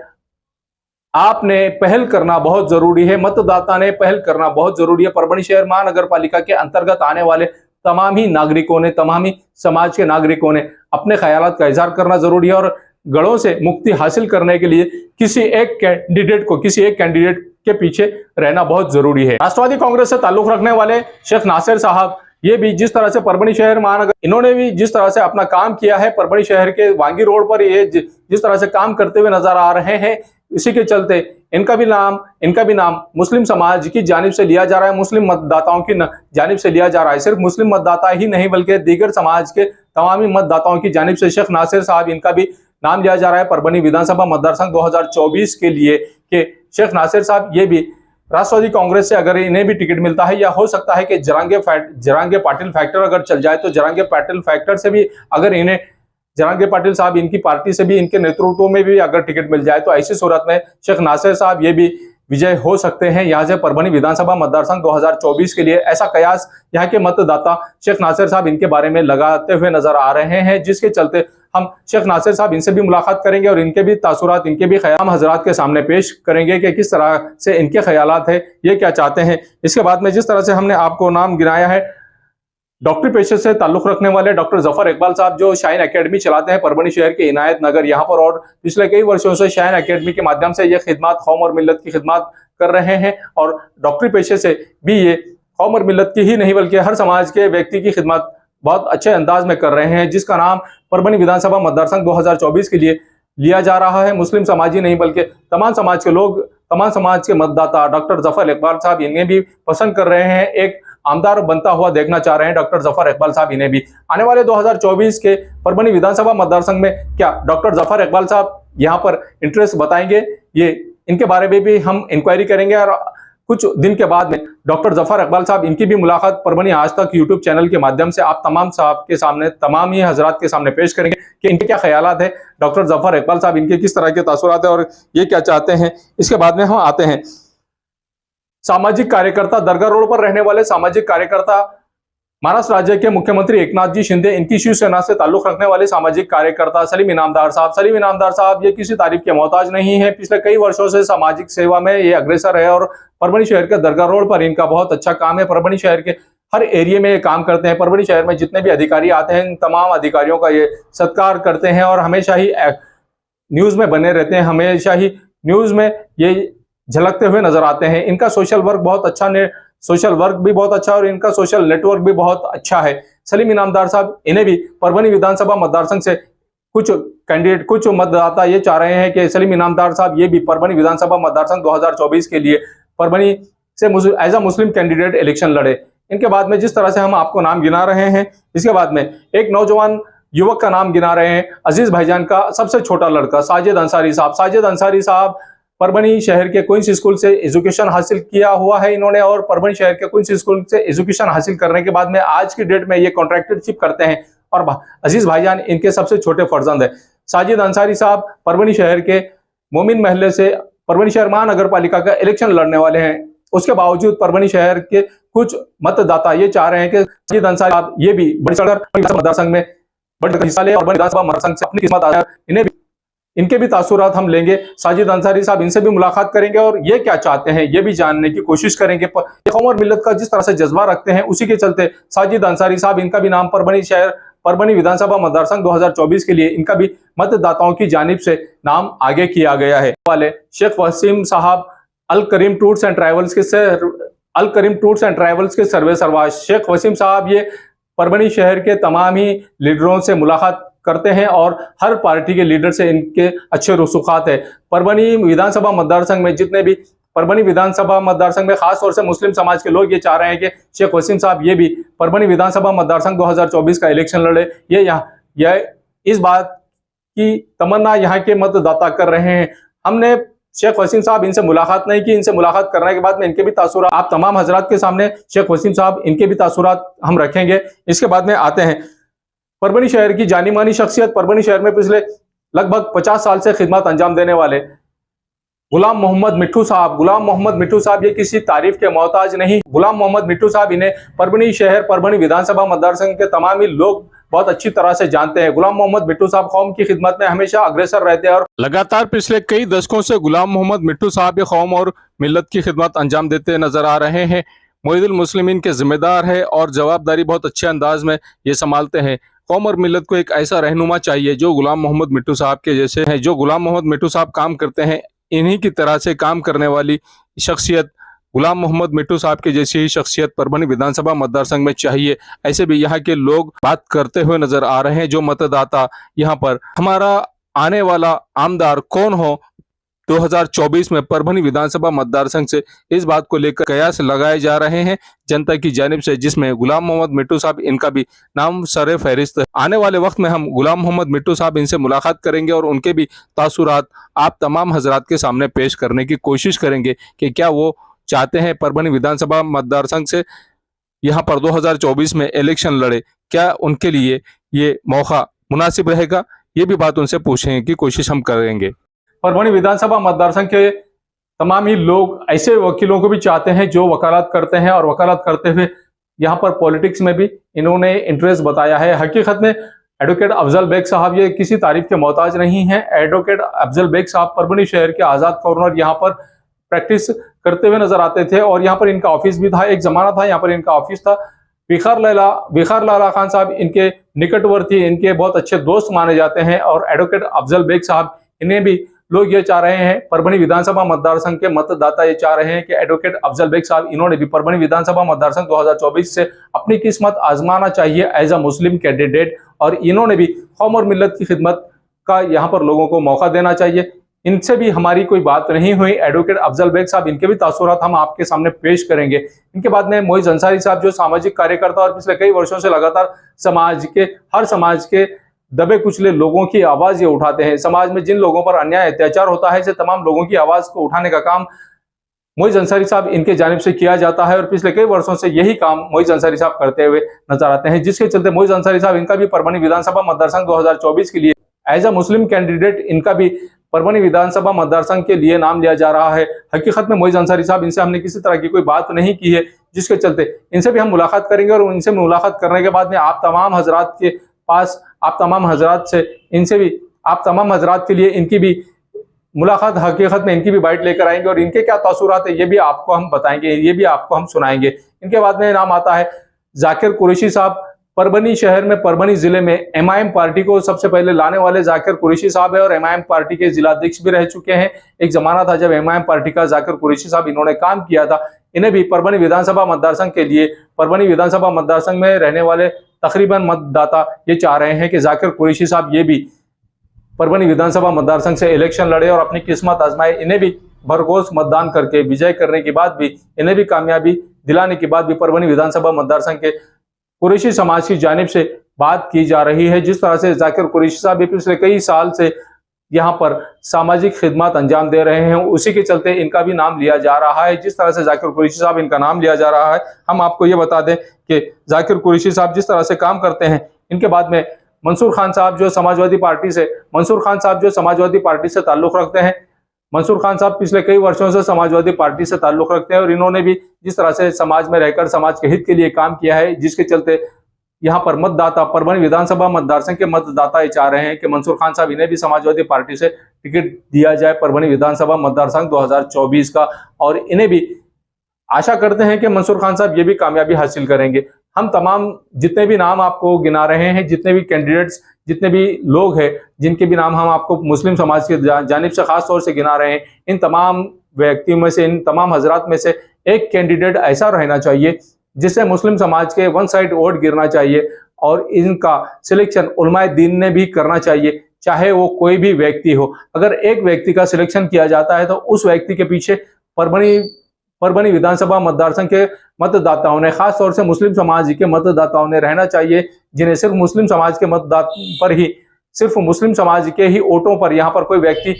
आपने पहल करना बहुत जरूरी है, मतदाता ने पहल करना बहुत जरूरी है। परभनी शहर महानगर पालिका के अंतर्गत आने वाले तमाम ही नागरिकों ने, तमाम ही समाज के नागरिकों ने अपने ख्यालात का इजहार करना जरूरी है और गढ़ों से मुक्ति हासिल करने के लिए किसी एक कैंडिडेट के पीछे रहना बहुत जरूरी है। राष्ट्रवादी कांग्रेस से ताल्लुक रखने वाले शेख नासिर साहब, ये भी जिस तरह से परभनी शहर महानगर, इन्होंने भी जिस तरह से अपना काम किया है परभनी शहर के वांगी रोड पर, ये जिस तरह से काम करते हुए नजर आ रहे हैं, इसी के चलते इनका भी नाम मुस्लिम समाज की जानिब से लिया जा रहा है, मुस्लिम मतदाताओं की जानिब से लिया जा रहा है। सिर्फ मुस्लिम मतदाता ही नहीं बल्कि दीगर समाज के तमाम ही मतदाताओं की जानिब से शेख नासिर साहब, इनका भी नाम लिया जा रहा है परभनी विधानसभा मतदारसंघ 2024 के लिए कि शेख नासिर साहब ये भी राष्ट्रवादी कांग्रेस से अगर इन्हें भी टिकट मिलता है, या हो सकता है कि जरांगे पाटिल फैक्टर अगर चल जाए तो जरांगे पाटिल फैक्टर से भी अगर इन्हें जरांगे पाटिल साहब इनकी पार्टी से भी, इनके नेतृत्व में भी अगर टिकट मिल जाए तो ऐसी सूरत में शेख नासिर साहब ये भी विजय हो सकते हैं यहाँ से परभनी विधानसभा मतदारसंघ 2024 के लिए। ऐसा कयास यहाँ के मतदाता शेख नासिर साहब इनके बारे में लगाते हुए नजर आ रहे हैं, जिसके चलते हम शेख नासिर साहब इनसे भी मुलाकात करेंगे और इनके भी तासुरात, इनके भी ख्याल हजरात के सामने पेश करेंगे कि किस तरह से इनके ख्यालात है, ये क्या चाहते हैं। इसके बाद में जिस तरह से हमने आपको नाम गिनाया है, डॉक्टरी पेशे से ताल्लुक रखने वाले डॉक्टर जफर इकबाल साहब जो शाइन एकेडमी चलाते हैं परभनी शहर के इनायत नगर यहाँ पर, और पिछले कई वर्षों से शाइन एकेडमी के माध्यम से ये खिदमत कौम और मिल्लत की खिदमत कर रहे हैं। और डॉक्टरी पेशे से भी ये कौम और मिल्लत की ही नहीं बल्कि हर समाज के व्यक्ति की खिदमत बहुत अच्छे अंदाज में कर रहे हैं, जिसका नाम परभनी विधानसभा मतदारसंघ 2024 के लिए लिया जा रहा है। मुस्लिम समाज ही नहीं बल्कि तमाम समाज के लोग, तमाम समाज के मतदाता डॉक्टर जफर इकबाल साहब इन्हें भी पसंद कर रहे हैं, एक आमदार बनता हुआ देखना चाह रहे हैं डॉक्टर जफर इकबाल साहब इन्हें भी। आने वाले 2024 के परभनी विधानसभा मतदारसंघ में क्या डॉक्टर जफर इकबाल साहब यहाँ पर इंटरेस्ट बताएंगे, ये इनके बारे में भी हम इंक्वायरी करेंगे। और कुछ दिन के बाद में डॉक्टर जफर इकबाल साहब इनकी भी मुलाकात परभनी आज तक यूट्यूब चैनल के माध्यम से आप तमाम साहब के सामने, तमाम ही हजरात के सामने पेश करेंगे कि इनके क्या ख्यालात है, डॉक्टर जफर इकबाल साहब इनके किस तरह के तासुरात है और ये क्या चाहते हैं। इसके बाद में हम आते हैं सामाजिक कार्यकर्ता, दरगाह रोड पर रहने वाले सामाजिक कार्यकर्ता, महाराष्ट्र राज्य के मुख्यमंत्री एकनाथ जी शिंदे, इनकी शिवसेना से ताल्लुक रखने वाले सामाजिक कार्यकर्ता सलीम इनामदार साहब। सलीम इनामदार साहब ये किसी तारीफ के मोहताज नहीं है, पिछले कई वर्षों से सामाजिक सेवा में ये अग्रसर है और परभनी शहर के दरगाह रोड पर इनका बहुत अच्छा काम है। परभनी शहर के हर एरिया में ये काम करते हैं। परभनी शहर में जितने भी अधिकारी आते हैं, तमाम अधिकारियों का ये सत्कार करते हैं और हमेशा ही न्यूज में बने रहते हैं, हमेशा ही न्यूज में ये झलकते हुए नजर आते हैं। इनका सोशल वर्क बहुत अच्छा, सोशल वर्क भी बहुत अच्छा और इनका सोशल नेटवर्क भी बहुत अच्छा है। सलीम इनामदार साहब इन्हें भी परभनी विधानसभा मतदारसंघ से कुछ कैंडिडेट, कुछ मतदाता ये चाह रहे हैं कि सलीम इनामदार साहब ये भी परभनी विधानसभा मतदारसंघ 2024 के लिए परभनी से as a Muslim candidate election लड़े। इनके बाद में जिस तरह से हम आपको नाम गिना रहे हैं, इसके बाद में एक नौजवान युवक का नाम गिना रहे हैं, अजीज भाईजान का सबसे छोटा लड़का साजिद अंसारी साहब। साजिद अंसारी साहब परभनी शहर के क्वींस स्कूल से एजुकेशन हासिल किया हुआ है इन्होंने, और परभनी शहर के क्वींस स्कूल से एजुकेशन हासिल करने के बाद में आज की डेट में ये कॉन्ट्रैक्टरशिप करते हैं और अजीज भाईजान इनके सबसे छोटे फर्जंद है। साजिद अंसारी साहब परभनी शहर के मोमिन महल्ले से परभनी शहर महानगर पालिका का इलेक्शन लड़ने वाले हैं। उसके बावजूद परभनी शहर के कुछ मतदाता ये चाह रहे हैं कि साजिद अंसारी साहब ये भी बढ़ चढ़कर मतदारसंघ में बढ़ हिस्सा ले और विधानसभा मतदारसंघ से अपनी किस्मत आ जाए। इन्हें भी, इनके भी तासुरात हम लेंगे। साजिद अंसारी साहब इनसे भी मुलाकात करेंगे और ये क्या चाहते हैं ये भी जानने की कोशिश करेंगे। कौम और मिल्लत का जिस तरह से जज्बा रखते हैं उसी के चलते साजिद अंसारी साहब इनका भी नाम परभनी विधानसभा मतदारसंघ 2024 के लिए इनका भी मतदाताओं की जानिब से नाम आगे किया गया है। वाले शेख वसीम साहब अल करीम टूर्स एंड ट्रैवल्स के सर्वे सरवाश। शेख वसीम साहब ये परभनी शहर के तमाम ही लीडरों से मुलाकात करते हैं और हर पार्टी के लीडर से इनके अच्छे रसूखात है। परभनी विधानसभा मतदार संघ में जितने भी परभनी विधानसभा मतदार संघ में खास तौर से मुस्लिम समाज के लोग ये चाह रहे हैं कि शेख वसीम साहब ये भी परभनी विधानसभा मतदार संघ 2024 का इलेक्शन लड़े। यह इस बात की तमन्ना यहाँ के मतदाता कर रहे हैं। हमने शेख वसीम साहब इनसे मुलाकात नहीं की। इनसे मुलाकात करने के बाद में इनके भी तासुरात आप तमाम हजरात के सामने शेख वसीम साहब इनके भी तासुरात हम रखेंगे। इसके बाद में आते हैं परभनी शहर की जानी मानी शख्सियत, परभनी शहर में पिछले लगभग 50 साल से खिदमत अंजाम देने वाले गुलाम मोहम्मद मिट्ठू साहब। गुलाम मोहम्मद मिट्ठू साहब ये किसी तारीफ के मोहताज नहीं। गुलाम मोहम्मद मिट्ठू साहब इन्हें परभनी शहर परभनी विधानसभा मतदार संघ के तमाम ही लोग बहुत अच्छी तरह से जानते हैं। गुलाम मोहम्मद मिट्ठू साहब कौम की खिदमत में हमेशा अग्रसर रहते हैं और लगातार पिछले कई दशकों से गुलाम मोहम्मद मिट्ठू साहब ये कौम और मिल्लत की खिदमत अंजाम देते नजर आ रहे हैं। मोइदुल मुस्लिमीन के जिम्मेदार है और जवाबदारी बहुत अच्छे अंदाज में ये संभालते हैं। कौम और मिल्लत को एक ऐसा रहनुमा चाहिए जो गुलाम मोहम्मद मिट्ठू साहब के जैसे हैं। जो गुलाम मोहम्मद मिट्ठू साहब काम करते हैं, इन्हीं की तरह से काम करने वाली शख्सियत गुलाम मोहम्मद मिट्ठू साहब की जैसी ही शख्सियत परभनी विधानसभा मतदार संघ में चाहिए। ऐसे भी यहाँ के लोग बात करते हुए नजर आ रहे हैं। जो मतदाता यहाँ पर हमारा आने वाला आमदार कौन हो 2024 में परभनी विधानसभा मतदार संघ से, इस बात को लेकर कयास लगाए जा रहे हैं जनता की जानिब से, जिसमें गुलाम मोहम्मद मिट्ठू साहब इनका भी नाम सरे फहरिस्त है। आने वाले वक्त में हम गुलाम मोहम्मद मिट्ठू साहब इनसे मुलाकात करेंगे और उनके भी तासुरात आप तमाम हजरात के सामने पेश करने की कोशिश करेंगे कि क्या वो चाहते हैं परभनी विधानसभा मतदार संघ से यहाँ पर 2024 में इलेक्शन लड़े, क्या उनके लिए ये मौका मुनासिब रहेगा। ये भी बात उनसे पूछने की कोशिश हम करेंगे। परभनी विधानसभा मतदार संघ के तमाम ही लोग ऐसे वकीलों को भी चाहते हैं जो वकालत करते हैं और वकालत करते हुए यहाँ पर पॉलिटिक्स में भी इन्होंने इंटरेस्ट बताया है। हकीकत में एडवोकेट अफजल बेग साहब ये किसी तारीफ के मोहताज नहीं है। एडवोकेट अफजल बेग साहब परभनी शहर के आज़ाद कॉर्नर यहाँ पर प्रैक्टिस करते हुए नजर आते थे और यहाँ पर इनका ऑफिस भी था। एक जमाना था यहाँ पर इनका ऑफिस था। विखार लाला खान साहब इनके निकटवर्ती, इनके बहुत अच्छे दोस्त माने जाते हैं और एडवोकेट अफजल बेग साहब इन्हें भी लोग ये चाह रहे हैं, परभनी विधानसभा मतदार संघ के मतदाता ये चाह रहे हैं कि एडवोकेट अफजल बेग साहब इन्होंने भी परभनी विधानसभा मतदार संघ 2024 से अपनी किस्मत आजमाना चाहिए एज अ मुस्लिम कैंडिडेट और इन्होंने भी कौम और मिल्लत की खिदमत का यहाँ पर लोगों को मौका देना चाहिए। इनसे भी हमारी कोई बात नहीं हुई। एडवोकेट अफजल बेग साहब इनके भी तासुरात हम आपके सामने पेश करेंगे। इनके बाद में मोइज अंसारी साहब जो सामाजिक कार्यकर्ता और पिछले कई वर्षों से लगातार हर समाज के दबे कुचले लोगों की आवाज ये उठाते हैं। समाज में जिन लोगों पर अन्याय अत्याचार होता है, ऐसे तमाम लोगों की आवाज को उठाने का काम मोइज अंसारी साहब इनके जानिब से किया जाता है और पिछले कई वर्षों से यही काम मोइज अंसारी साहब करते हुए नजर आते हैं, जिसके चलते मोइज अंसारी साहब इनका भी परभनी विधानसभा मतदार संघ 2024 के लिए एज अ मुस्लिम कैंडिडेट इनका भी परभनी विधानसभा मतदार संघ के लिए नाम लिया जा रहा है। हकीकत में मोइज अंसारी साहब इनसे हमने किसी तरह की कोई बात नहीं की है, जिसके चलते इनसे भी हम मुलाकात करेंगे और इनसे मुलाकात करने के बाद में आप तमाम हजरात के पास, आप तमाम हजरात से इनसे भी, आप तमाम हजरात के लिए इनकी भी मुलाकात, हकीकत में इनकी भी बाइट लेकर आएंगे और इनके क्या तासुरात है ये भी आपको हम बताएंगे, ये भी आपको हम सुनाएंगे। इनके बाद में नाम आता है जाकिर कुरैशी साहब। परभनी शहर में, परभनी जिले में एमआईएम पार्टी को सबसे पहले लाने वाले जाकिर कुरैशी साहब है और एमआईएम पार्टी के जिलाध्यक्ष भी रह चुके हैं। एक जमाना था जब एमआईएम पार्टी का जाकिर कुरैशी साहब इन्होंने काम किया था। इन्हें भी परभनी विधानसभा मतदार संघ के लिए, परभनी विधानसभा मतदार संघ में रहने वाले तकरीबन मतदाता ये चाह रहे हैं कि जाकिर कुरैशी साहब ये भी परभनी विधानसभा मतदार संघ से इलेक्शन लड़े और अपनी किस्मत आजमाए। इन्हें भी भरघोस मतदान करके विजय करने के बाद भी, इन्हें भी कामयाबी दिलाने के बाद भी परभनी विधानसभा मतदार संघ के कुरैशी समाज की जानिब से बात की जा रही है। जिस तरह से जाकिर कुरैशी साहब भी पिछले कई साल से यहाँ पर सामाजिक खिदमत अंजाम दे रहे हैं, उसी के चलते इनका भी नाम लिया जा रहा है। जिस तरह से जाकिर कुरैशी साहब इनका नाम लिया जा रहा है, हम आपको ये बता दें कि जाकिर कुरैशी साहब जिस तरह से काम करते हैं, इनके बाद में मंसूर खान साहब जो समाजवादी पार्टी से ताल्लुक रखते हैं। मंसूर खान साहब पिछले कई वर्षों से समाजवादी पार्टी से ताल्लुक रखते हैं और इन्होंने भी जिस तरह से समाज में रहकर समाज के हित के लिए काम किया है, जिसके चलते यहाँ पर मतदाता, परभनी विधानसभा मतदार संघ के मतदाता ये चाह रहे हैं कि मंसूर खान साहब इन्हें भी समाजवादी पार्टी से टिकट दिया जाए परभनी विधानसभा मतदार संघ 2024 का, और इन्हें भी आशा करते हैं कि मंसूर खान साहब ये भी कामयाबी हासिल करेंगे। हम तमाम जितने भी नाम आपको गिना रहे हैं, जितने भी कैंडिडेट्स, जितने भी लोग हैं जिनके भी नाम हम आपको मुस्लिम समाज की जानिब से खास तौर से गिना रहे हैं, इन तमाम व्यक्तियों में से, इन तमाम हजरात में से एक कैंडिडेट ऐसा रहना चाहिए जिससे मुस्लिम समाज के वन साइड वोट गिरना चाहिए। और इनका सिलेक्शन उलमाए दीन ने भी करना चाहिए, चाहे वो कोई भी व्यक्ति हो। अगर एक व्यक्ति का सिलेक्शन किया जाता है तो उस व्यक्ति के पीछे परभनी विधानसभा मतदार संघ के मतदाताओं ने, खास तौर से मुस्लिम समाज के मतदाताओं ने रहना चाहिए, जिन्हें सिर्फ मुस्लिम समाज के मतदाता पर ही, सिर्फ मुस्लिम समाज के ही वोटों पर यहाँ पर कोई व्यक्ति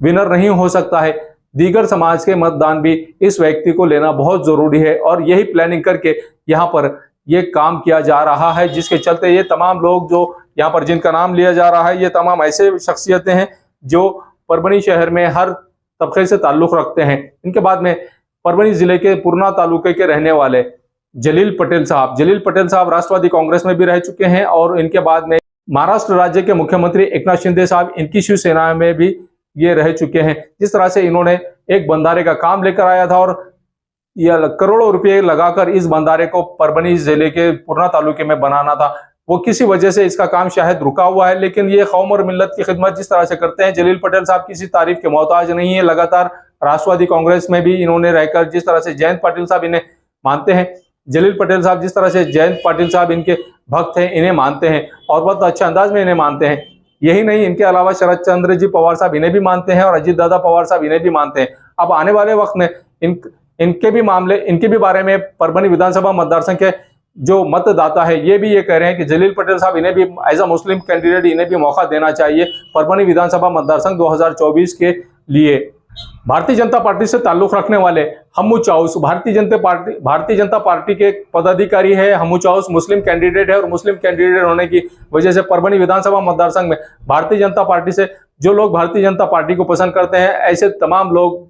विनर नहीं हो सकता है। दीगर समाज के मतदान भी इस व्यक्ति को लेना बहुत जरूरी है और यही प्लानिंग करके यहाँ पर ये काम किया जा रहा है, जिसके चलते ये तमाम लोग जो यहाँ पर जिनका नाम लिया जा रहा है, ये तमाम ऐसे शख्सियतें हैं जो परभनी शहर में हर तबके से ताल्लुक रखते हैं। इनके बाद में परभनी जिले के पुरना तालुके के रहने वाले जलील पटेल साहब राष्ट्रवादी कांग्रेस में भी रह चुके हैं और इनके बाद में महाराष्ट्र राज्य के मुख्यमंत्री एकनाथ शिंदे साहब, इनकी शिवसेना में भी ये रह चुके हैं। जिस तरह से इन्होंने एक बंधारे का काम लेकर आया था और यह करोड़ों रुपए लगाकर इस बंधारे को परभनी जिले के पुरना तालुके में बनाना था, वो किसी वजह से इसका काम शायद रुका हुआ है। लेकिन ये कौम और मिल्लत की खिदमत जिस तरह से करते हैं, जलील पटेल साहब किसी तारीफ के मोहताज नहीं है। लगातार राष्ट्रवादी कांग्रेस में भी इन्होंने रहकर जिस तरह से जयंत पाटिल साहब इन्हें मानते हैं, जलील पटेल साहब जिस तरह से जयंत पाटिल साहब इनके भक्त हैं, इन्हें मानते हैं और बहुत अच्छे अंदाज में इन्हें मानते हैं। यही नहीं, इनके अलावा शरद चंद्र जी पवार साहब इन्हें भी मानते हैं और अजीत दादा पवार साहब इन्हें भी मानते हैं। अब आने वाले वक्त में इनके भी बारे में परभनी विधानसभा मतदार संघ के जो मतदाता है ये भी ये कह रहे हैं कि जलील पटेल साहब इन्हें भी एज अ मुस्लिम कैंडिडेट इन्हें भी मौका देना चाहिए परभनी विधानसभा मतदार संघ 2024 के लिए। भारतीय जनता पार्टी से ताल्लुक रखने वाले हमू चाउस भारतीय जनता पार्टी के पदाधिकारी है। हमू चाउस मुस्लिम कैंडिडेट है और मुस्लिम कैंडिडेट होने की वजह से परभनी विधानसभा मतदार संघ में भारतीय जनता पार्टी से जो लोग भारतीय जनता पार्टी को पसंद करते हैं, ऐसे तमाम लोग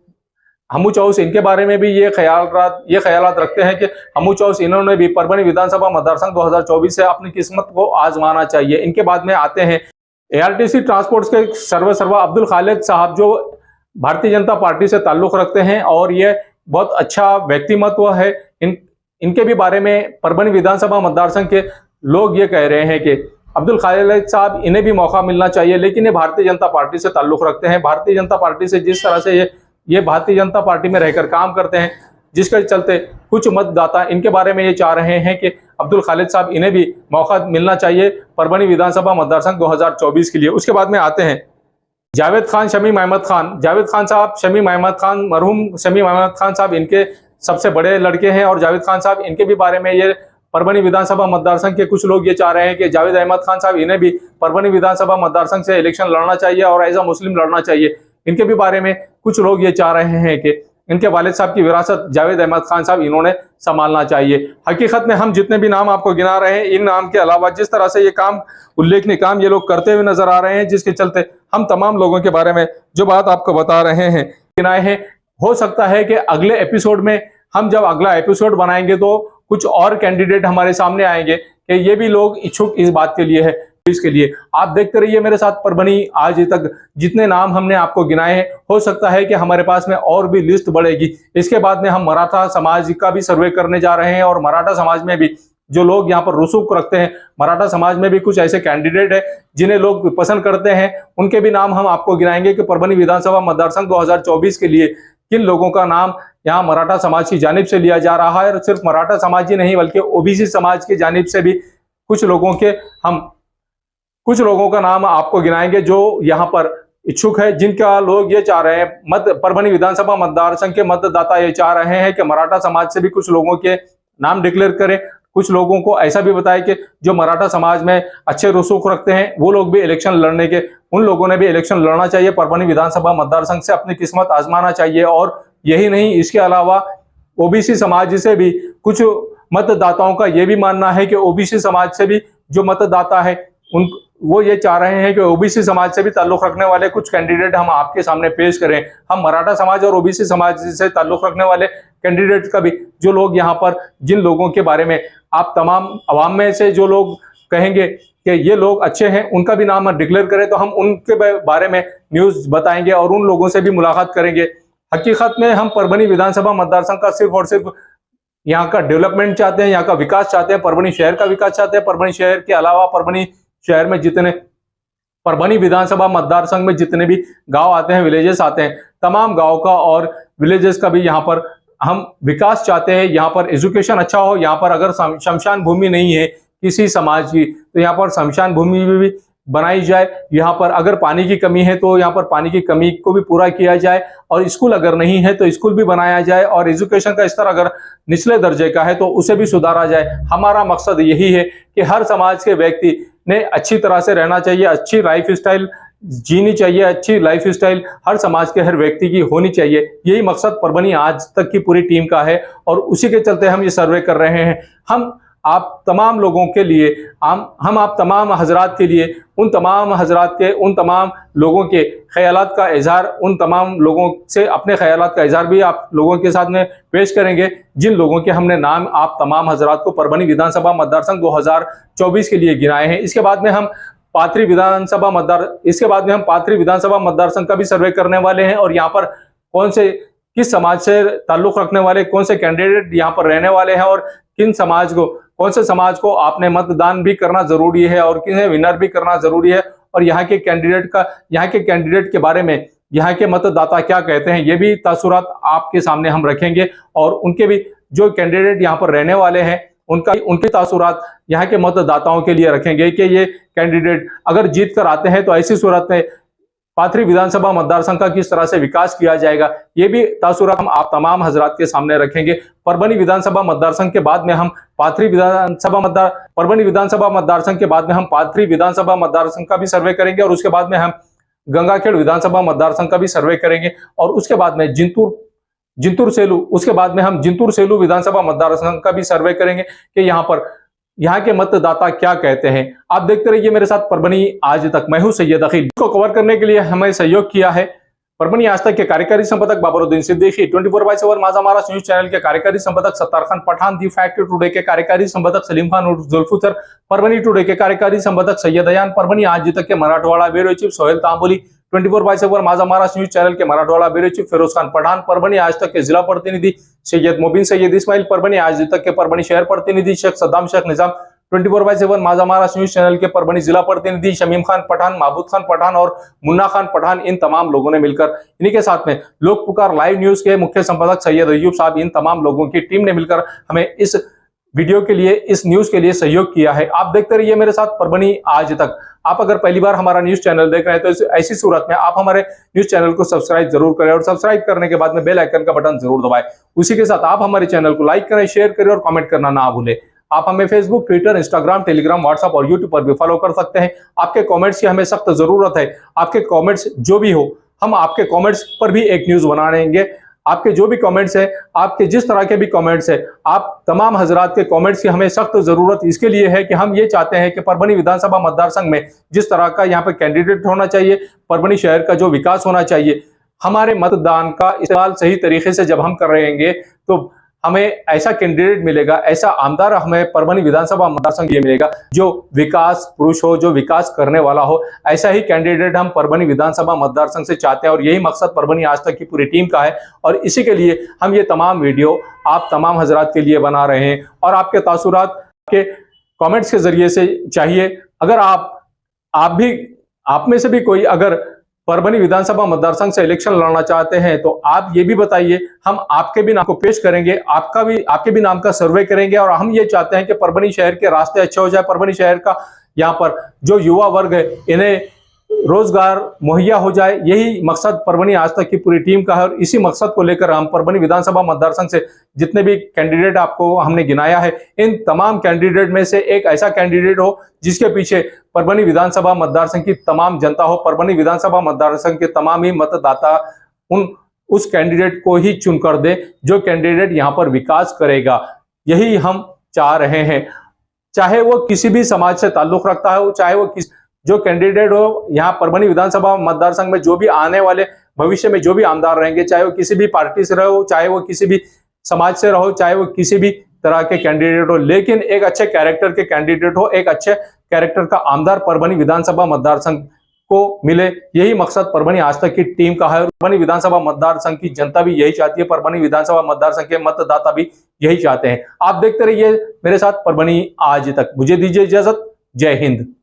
हमू चाउस इनके बारे में भी ये ख्यालात रखते हैं कि हमू चाउस इन्होंने भी परभनी विधानसभा मतदार संघ 2024 से अपनी किस्मत को आजमाना चाहिए। इनके बाद में आते हैं ARTC ट्रांसपोर्ट्स के सर्वा अब्दुल खालिद साहब, जो भारतीय जनता पार्टी से ताल्लुक रखते हैं और ये बहुत अच्छा व्यक्तिमत्व है। इनके भी बारे में परभनी विधानसभा मतदार संघ के लोग ये कह रहे हैं कि अब्दुल खालिद साहब इन्हें भी मौका मिलना चाहिए, लेकिन ये भारतीय जनता पार्टी से ताल्लुक रखते हैं। भारतीय जनता पार्टी से जिस तरह से ये भारतीय जनता पार्टी में रहकर काम करते हैं, जिसके चलते कुछ मतदाता इनके बारे में ये चाह रहे हैं कि अब्दुल खालिद साहब इन्हें भी मौका मिलना चाहिए परभनी विधानसभा मतदार संघ 2024 के लिए। उसके बाद में आते हैं जावेद खान शमीम अहमद खान, मरहूम शमीम अहमद खान साहब इनके सबसे बड़े लड़के हैं और जावेद खान साहब इनके भी बारे में ये परभनी विधानसभा मतदार संघ के कुछ लोग ये चाह रहे हैं कि जावेद अहमद खान साहब इन्हें भी परभनी विधानसभा मतदार संघ से इलेक्शन लड़ना चाहिए और एज अ मुस्लिम लड़ना चाहिए। इनके भी बारे में कुछ लोग ये चाह रहे हैं कि इनके वालिद साहब की विरासत जावेद अहमद खान साहब इन्होंने संभालना चाहिए। हकीकत में हम जितने भी नाम आपको गिना रहे हैं, इन नाम के अलावा जिस तरह से ये काम, उल्लेखनीय काम ये लोग करते हुए नजर आ रहे हैं, जिसके चलते हम तमाम लोगों के बारे में जो बात आपको बता रहे हैं गिनाए हैं। हो सकता है कि अगले एपिसोड में हम जब अगला एपिसोड बनाएंगे तो कुछ और कैंडिडेट हमारे सामने आएंगे कि ये भी लोग इच्छुक इस बात के लिए है। इसके लिए आप देखते रहिए मेरे साथ परभनी आज तक जितने नाम हमने आपको गिनाए हैं। हो सकता है कि हमारे पास में और भी लिस्ट बढ़ेगी। इसके बाद में हम मराठा समाज का भी सर्वे करने जा रहे हैं और मराठा समाज में भी जो लोग यहाँ पर रुसूख रखते हैं, मराठा समाज में भी कुछ ऐसे कैंडिडेट है जिन्हें लोग पसंद करते हैं, उनके भी नाम हम आपको गिनाएंगे कि परभनी विधानसभा मतदार संघ 2024 के लिए किन लोगों का नाम यहाँ मराठा समाज की जानिब से लिया जा रहा है। और सिर्फ मराठा समाज ही नहीं बल्कि OBC समाज की जानिब से भी कुछ लोगों का नाम आपको गिनाएंगे जो यहाँ पर इच्छुक है, जिनका लोग ये चाह रहे हैं, परभनी विधानसभा मतदार संघ के मतदाता ये चाह रहे हैं कि मराठा समाज से भी कुछ लोगों के नाम डिक्लेयर करें। कुछ लोगों को ऐसा भी बताया कि जो मराठा समाज में अच्छे रसूख रखते हैं वो लोग भी इलेक्शन लड़ने के, उन लोगों ने भी इलेक्शन लड़ना चाहिए, परभनी विधानसभा मतदार संघ से अपनी किस्मत आजमाना चाहिए। और यही नहीं, इसके अलावा OBC समाज से भी कुछ मतदाताओं का ये भी मानना है कि OBC समाज से भी जो मतदाता है वो ये चाह रहे हैं कि OBC समाज से भी ताल्लुक रखने वाले कुछ कैंडिडेट हम आपके सामने पेश करें। हम मराठा समाज और OBC समाज से ताल्लुक रखने वाले कैंडिडेट का भी, जो लोग यहाँ पर, जिन लोगों के बारे में आप तमाम अवाम में से जो लोग कहेंगे कि ये लोग अच्छे हैं, उनका भी नाम डिक्लेयर करें तो हम उनके बारे में न्यूज बताएंगे और उन लोगों से भी मुलाकात करेंगे। हकीकत में हम परभनी विधानसभा मतदार संघ का सिर्फ और सिर्फ यहाँ का डेवलपमेंट चाहते हैं, यहाँ का विकास चाहते हैं, परभनी शहर का विकास चाहते हैं। परभनी शहर के अलावा परभनी शहर में परभनी विधानसभा मतदार संघ में जितने भी गांव आते हैं, विलेजेस आते हैं, तमाम गांव का और विलेजेस का भी यहाँ पर हम विकास चाहते हैं। यहाँ पर एजुकेशन अच्छा हो, यहाँ पर अगर शमशान भूमि नहीं है किसी समाज की, तो यहाँ पर शमशान भूमि भी बनाई जाए। यहाँ पर अगर पानी की कमी है तो यहाँ पर पानी की कमी को भी पूरा किया जाए, और स्कूल अगर नहीं है तो स्कूल भी बनाया जाए, और एजुकेशन का स्तर अगर निचले दर्जे का है तो उसे भी सुधारा जाए। हमारा मकसद यही है कि हर समाज के व्यक्ति ने अच्छी तरह से रहना चाहिए, अच्छी लाइफ स्टाइल जीनी चाहिए, अच्छी लाइफ स्टाइल हर समाज के हर व्यक्ति की होनी चाहिए। यही मकसद परभनी आज तक की पूरी टीम का है, और उसी के चलते हम ये सर्वे कर रहे हैं। हम आप तमाम लोगों के लिए, हम आप तमाम हजरात के लिए, उन तमाम हजरात के, उन तमाम लोगों के ख्यालात का इजहार, उन तमाम लोगों से अपने ख्यालात का इजहार भी आप लोगों के साथ में पेश करेंगे, जिन लोगों के हमने नाम आप तमाम हजरात को परभनी विधानसभा मतदार संघ 2024 के लिए गिनाए हैं। इसके बाद में हम पाथरी विधानसभा मतदार संघ का भी सर्वे करने वाले हैं, और यहाँ पर किस समाज से ताल्लुक रखने वाले कौन से कैंडिडेट यहाँ पर रहने वाले हैं, और कौन से समाज को आपने मतदान भी करना जरूरी है और किन्हें विनर भी करना जरूरी है, और यहाँ के कैंडिडेट के बारे में यहाँ के मतदाता क्या कहते हैं, ये भी तासुरात आपके सामने हम रखेंगे। और उनके भी जो कैंडिडेट यहाँ पर रहने वाले हैं उनके तासुरात यहाँ के मतदाताओं के लिए रखेंगे कि ये कैंडिडेट अगर जीत कर आते हैं तो ऐसी सूरत में पाथरी विधानसभा मतदार संघ का किस तरह से विकास किया जाएगा, ये भी तासुरात हम आप तमाम हजरात के सामने रखेंगे। परभनी विधानसभा मतदार संघ के बाद में हम पाथरी विधानसभा मतदार संघ का भी सर्वे करेंगे, और उसके बाद में हम गंगाखेड़ विधानसभा मतदार संघ का भी सर्वे करेंगे, और उसके बाद में जिंतूर सेलू विधानसभा मतदार संघ का भी सर्वे करेंगे कि यहाँ के मतदाता क्या कहते हैं। आप देखते रहिए मेरे साथ परभनी आज तक। मैं हूं सैयद अखिल। इसको कवर करने के लिए हमें सहयोग किया है परभनी आज तक के कार्यकारी संपादक बाबरुद्दीन सिद्दीकी, 24/7 माझा महाराष्ट्र न्यूज चैनल के कार्यकारी संपादक Sattar Khan Pathan, the fact today के कार्यकारी संपादक सलीम खान उर्फ जुल्फुसर, परभनी टुडे के कार्यकारी संपादक सैयद अयान, परभनी आज तक के मराठवाड़ा ब्यूरो चीफ सोहेल तांबोली, 24/7 माझा महाराष्ट्र न्यूज चैनल के मराठवाड़ा ब्यूरो चीफ फिरोज खान पठान, परभनी आज तक के जिला प्रतिनिधि सैयद मोबिन सैयद इस्माइल, परभनी आज तक के परभनी शहर प्रतिनिधि शेख सद्दाम शेख निजाम, 24/7 माझा महाराष्ट्र न्यूज चैनल के परभनी जिला प्रतिनिधि शमीम खान पठान, महबूद खान पठान और मुन्ना खान पठान, इन तमाम लोगों ने मिलकर, इन्हीं के साथ में लोक पुकार लाइव न्यूज के मुख्य संपादक सैयद अयूब साहब, इन तमाम लोगों की टीम ने मिलकर हमें इस वीडियो के लिए, इस न्यूज के लिए सहयोग किया है। आप देखते रहिए मेरे साथ परभनी आज तक। आप अगर पहली बार हमारा न्यूज चैनल देख रहे हैं तो ऐसी सूरत में आप हमारे न्यूज चैनल को सब्सक्राइब जरूर करें, और सब्सक्राइब करने के बाद में बेल आइकन का बटन जरूर दबाएं। उसी के साथ आप हमारे चैनल को लाइक करें, शेयर करें और कमेंट करना ना भूलें। आप हमें Facebook, Twitter, Instagram, Telegram, WhatsApp और यूट्यूब पर भी फॉलो कर सकते हैं। आपके कमेंट्स की हमें सख्त जरूरत है। आपके कमेंट्स जो भी हो, हम आपके कमेंट्स पर भी एक न्यूज बना लेंगे। आपके जो भी कमेंट्स है, आपके जिस तरह के भी कमेंट्स है, आप तमाम हजरात के कमेंट्स की हमें सख्त जरूरत इसके लिए है कि हम ये चाहते हैं कि परभनी विधानसभा मतदार संघ में जिस तरह का यहाँ पे कैंडिडेट होना चाहिए, परभनी शहर का जो विकास होना चाहिए, हमारे मतदान का इस्तेमाल सही तरीके से जब हम कर रहेंगे तो हमें ऐसा कैंडिडेट मिलेगा, ऐसा आमदार हमें परभनी विधानसभा मतदार संघ ये मिलेगा जो विकास पुरुष हो, जो विकास करने वाला हो। ऐसा ही कैंडिडेट हम परभनी विधानसभा मतदार संघ से चाहते हैं, और यही मकसद परभनी आज तक की पूरी टीम का है। और इसी के लिए हम ये तमाम वीडियो आप तमाम हजरात के लिए बना रहे हैं, और आपके तासुरात के कमेंट्स के जरिए से चाहिए। अगर आप में से भी कोई अगर परभनी विधानसभा मतदार संघ से इलेक्शन लड़ना चाहते हैं तो आप ये भी बताइए, हम आपके भी नाम को पेश करेंगे, आपके भी नाम का सर्वे करेंगे। और हम ये चाहते हैं कि परभनी शहर के रास्ते अच्छे हो जाए, परभनी शहर का यहाँ पर जो युवा वर्ग है इन्हें रोजगार मुहैया हो जाए। यही मकसद परभनी आज तक की पूरी टीम का है, और इसी मकसद को लेकर हम परभनी विधानसभा मतदार संघ से जितने भी कैंडिडेट आपको हमने गिनाया है, इन तमाम कैंडिडेट में से एक ऐसा कैंडिडेट हो जिसके पीछे परभनी विधानसभा मतदार संघ की तमाम जनता हो, परभनी विधानसभा मतदार संघ के तमाम ही मतदाता उस कैंडिडेट को ही चुनकर दे जो कैंडिडेट यहाँ पर विकास करेगा। यही हम चाह रहे हैं, चाहे वो किसी भी समाज से ताल्लुक रखता हो, चाहे वो जो कैंडिडेट हो यहाँ परभनी विधानसभा मतदार संघ में, जो भी आने वाले भविष्य में जो भी आमदार रहेंगे, चाहे वो किसी भी पार्टी से रहो, चाहे वो किसी भी समाज से रहो, चाहे वो किसी भी तरह के कैंडिडेट हो, लेकिन एक अच्छे कैरेक्टर के कैंडिडेट हो, एक अच्छे कैरेक्टर का आमदार परभनी विधानसभा मतदार संघ को मिले। यही मकसद परभनी आज तक की टीम का है। परभनी विधानसभा मतदार संघ की जनता भी यही चाहती है, परभनी विधानसभा मतदार संघ के मतदाता भी यही चाहते हैं। आप देखते रहिए मेरे साथ परभनी आज तक। मुझे दीजिए इजाजत। जय हिंद।